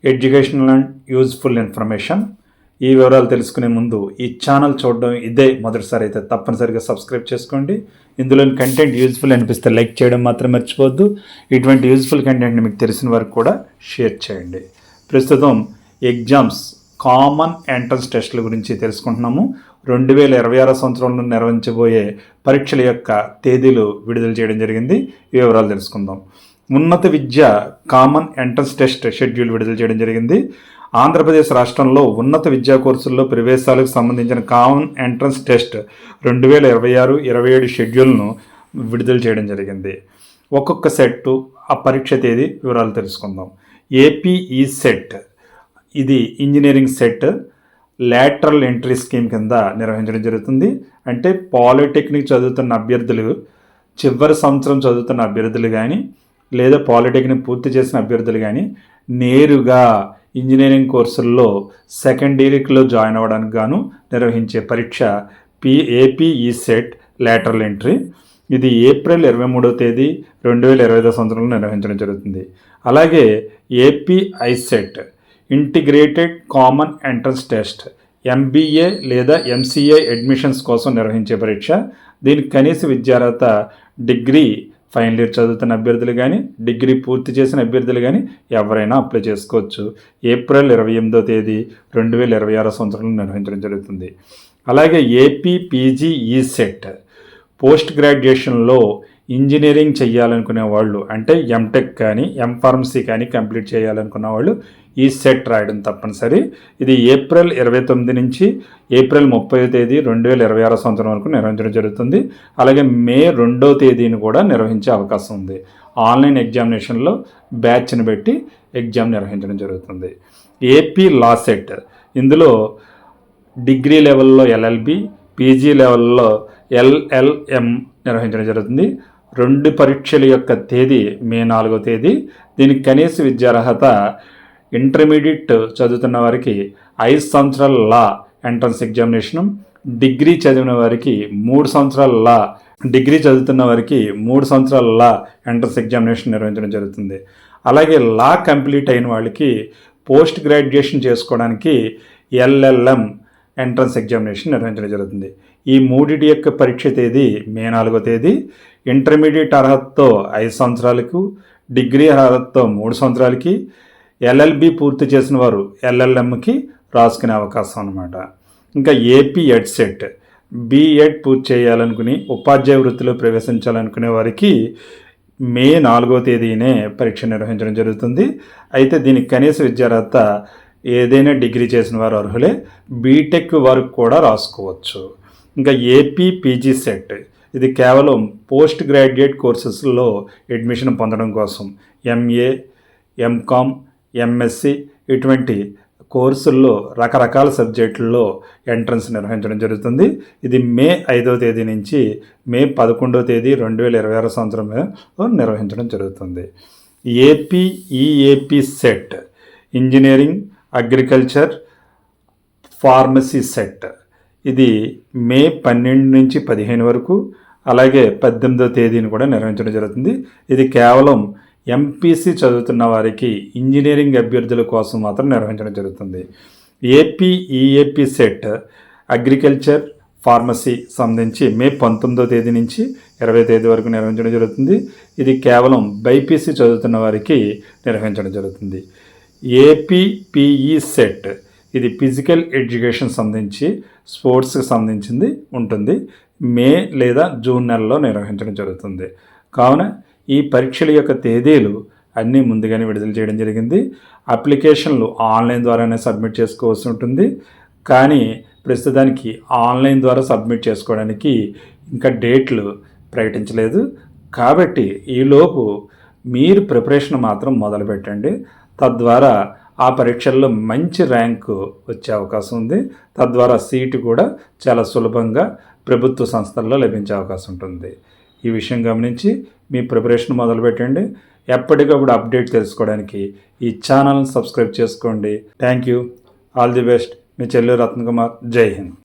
Educational and useful information. ఈ వివరాలు తెలుసుకునే ముందు ఈ ఛానల్ చూడడం ఇదే మొదటిసారి అయితే తప్పనిసరిగా సబ్స్క్రైబ్ చేసుకోండి. ఇందులోని కంటెంట్ యూజ్ఫుల్ అనిపిస్తే లైక్ చేయడం మాత్రం మర్చిపోవద్దు. ఇటువంటి యూజ్ఫుల్ కంటెంట్ని మీకు తెలిసిన వారికి కూడా షేర్ చేయండి. ప్రస్తుతం ఎగ్జామ్స్ కామన్ ఎంట్రన్స్ టెస్టుల గురించి తెలుసుకుంటున్నాము. 2026 సంవత్సరంలో నిర్వహించబోయే పరీక్షల యొక్క తేదీలు విడుదల చేయడం జరిగింది. ఈ వివరాలు తెలుసుకుందాం. ఉన్నత విద్య కామన్ ఎంట్రన్స్ టెస్ట్ షెడ్యూల్ విడుదల చేయడం జరిగింది. ఆంధ్రప్రదేశ్ రాష్ట్రంలో ఉన్నత విద్యా కోర్సుల్లో ప్రవేశాలకు సంబంధించిన కామన్ ఎంట్రన్స్ టెస్ట్ 2026-27 షెడ్యూల్ను విడుదల చేయడం జరిగింది. ఒక్కొక్క సెట్ ఆ పరీక్ష తేదీ వివరాలు తెలుసుకుందాం. ఏపీఈ సెట్, ఇది engineering set lateral entry scheme కింద నిర్వహించడం జరుగుతుంది. అంటే పాలిటెక్నిక్ చదువుతున్న అభ్యర్థులు, చివరి సంవత్సరం చదువుతున్న అభ్యర్థులు కానీ లేదా పాలిటెక్నిక్ పూర్తి చేసిన అభ్యర్థులు కానీ నేరుగా ఇంజనీరింగ్ కోర్సుల్లో సెకండ్ ఇయర్లో జాయిన్ అవ్వడానికి గాను నిర్వహించే పరీక్ష ఏపీఈ సెట్ లాటరల్ ఎంట్రీ. ఇది ఏప్రిల్ 23వ తేదీ 2025 సంవత్సరంలో నిర్వహించడం జరుగుతుంది. అలాగే API set integrated common entrance test MBA లేదా ఎంసీఏ అడ్మిషన్స్ కోసం నిర్వహించే పరీక్ష. దీనికి కనీస విద్యార్హత డిగ్రీ ఫైనల్ ఇయర్ చదువుతున్న అభ్యర్థులు కానీ డిగ్రీ పూర్తి చేసిన అభ్యర్థులు కానీ ఎవరైనా అప్లై చేసుకోవచ్చు. ఏప్రిల్ 28వ తేదీ 2026 సంవత్సరంలో నిర్వహించడం జరుగుతుంది. అలాగే ఏపీ పీజీఈ సెట్ పోస్ట్ గ్రాడ్యుయేషన్లో ఇంజనీరింగ్ చేయాలనుకునే వాళ్ళు, అంటే ఎంటెక్ కానీ ఎంఫార్మసీ కానీ కంప్లీట్ చేయాలనుకున్న వాళ్ళు ఈ సెట్ రాయడం తప్పనిసరి. ఇది ఏప్రిల్ 29 నుంచి ఏప్రిల్ 30వ తేదీ 2026 సంవత్సరం వరకు నిర్వహించడం జరుగుతుంది. అలాగే మే 2వ తేదీని కూడా నిర్వహించే అవకాశం ఉంది. ఆన్లైన్ ఎగ్జామినేషన్లో బ్యాచ్ని పెట్టి ఎగ్జామ్ నిర్వహించడం జరుగుతుంది. ఏపీ లా సెట్, ఇందులో డిగ్రీ లెవెల్లో ఎల్ఎల్బి, పీజీ లెవెల్లో ఎల్ఎల్ఎం నిర్వహించడం జరుగుతుంది. 2 పరీక్షల యొక్క తేదీ మే 4వ తేదీ. దీనికి కనీస విద్యార్హత ఇంటర్మీడియట్ చదువుతున్న వారికి 5 సంవత్సరాల లా ఎంట్రన్స్ ఎగ్జామినేషను, డిగ్రీ చదివిన వారికి 3 సంవత్సరాల లా, డిగ్రీ చదువుతున్న వారికి 3 సంవత్సరాల లా ఎంట్రన్స్ ఎగ్జామినేషన్ నిర్వహించడం జరుగుతుంది. అలాగే లా కంప్లీట్ అయిన వాళ్ళకి పోస్ట్ గ్రాడ్యుయేషన్ చేసుకోవడానికి ఎల్ఎల్ఎం ఎంట్రన్స్ ఎగ్జామినేషన్ నిర్వహించడం జరుగుతుంది. ఈ మూడిటి యొక్క పరీక్ష తేదీ మే 4వ తేదీ. ఇంటర్మీడియట్ అర్హతతో 5 సంవత్సరాలకు, డిగ్రీ అర్హతతో 3 సంవత్సరాలకి, ఎల్ఎల్బి పూర్తి చేసిన వారు ఎల్ఎల్ఎంకి రాసుకునే అవకాశం అన్నమాట. ఇంకా ఏపీ ఎడ్ సెట్, బీఎడ్ పూర్తి చేయాలనుకుని ఉపాధ్యాయ వృత్తిలో ప్రవేశించాలనుకునే వారికి మే 4వ తేదీనే పరీక్ష నిర్వహించడం జరుగుతుంది. అయితే దీనికి కనీస విద్యార్హత ఏదైనా డిగ్రీ చేసిన వారు అర్హులే, బీటెక్ వరకు కూడా రాసుకోవచ్చు. ఇంకా ఏపీ పీజీ సెట్, ఇది కేవలం పోస్ట్ గ్రాడ్యుయేట్ కోర్సెస్లో అడ్మిషన్ పొందడం కోసం ఎంఏ, ఎంకామ్, ఎంఎస్సి ఇటువంటి కోర్సుల్లో రకరకాల సబ్జెక్టుల్లో ఎంట్రన్స్ నిర్వహించడం జరుగుతుంది. ఇది మే 5వ తేదీ నుంచి మే 11వ తేదీ 2026 సంవత్సరంలో నిర్వహించడం జరుగుతుంది. AP set engineering, agriculture, pharmacy set, ఇది మే 12 నుంచి 15 వరకు, అలాగే 18వ తేదీని కూడా నిర్వహించడం జరుగుతుంది. ఇది కేవలం ఎంపీసీ చదువుతున్న వారికి ఇంజనీరింగ్ అభ్యర్థుల కోసం మాత్రం నిర్వహించడం జరుగుతుంది. ఏపీ సెట్ అగ్రికల్చర్, ఫార్మసీ సంబంధించి మే 19వ తేదీ నుంచి 20వ తేదీ వరకు నిర్వహించడం జరుగుతుంది. ఇది కేవలం బైపీసీ చదువుతున్న వారికి నిర్వహించడం జరుగుతుంది. ఏపీఈ సెట్, ఇది ఫిజికల్ ఎడ్యుకేషన్ సంబంధించి స్పోర్ట్స్కి సంబంధించింది ఉంటుంది. మే లేదా జూన్ నెలలో నిర్వహించడం జరుగుతుంది. కావున ఈ పరీక్షల యొక్క తేదీలు అన్నీ ముందుగానే విడుదల చేయడం జరిగింది. అప్లికేషన్లు ఆన్లైన్ ద్వారానే సబ్మిట్ చేసుకోవాల్సి ఉంటుంది. కానీ ప్రస్తుతానికి ఆన్లైన్ ద్వారా సబ్మిట్ చేసుకోవడానికి ఇంకా డేట్లు ప్రకటించలేదు. కాబట్టి ఈలోపు మీరు ప్రిపరేషన్ మాత్రం మొదలుపెట్టండి. తద్వారా ఆ పరీక్షల్లో మంచి ర్యాంకు వచ్చే అవకాశం ఉంది. తద్వారా సీటు కూడా చాలా సులభంగా ప్రభుత్వ సంస్థల్లో లభించే అవకాశం ఉంటుంది. ఈ విషయం గమనించి మీ ప్రిపరేషన్ మొదలుపెట్టండి. ఎప్పటికప్పుడు అప్డేట్ తెలుసుకోవడానికి ఈ ఛానల్ని సబ్స్క్రైబ్ చేసుకోండి. Thank you. All the best. మీ చెల్లెలు రత్నకుమార్. జై హింద్.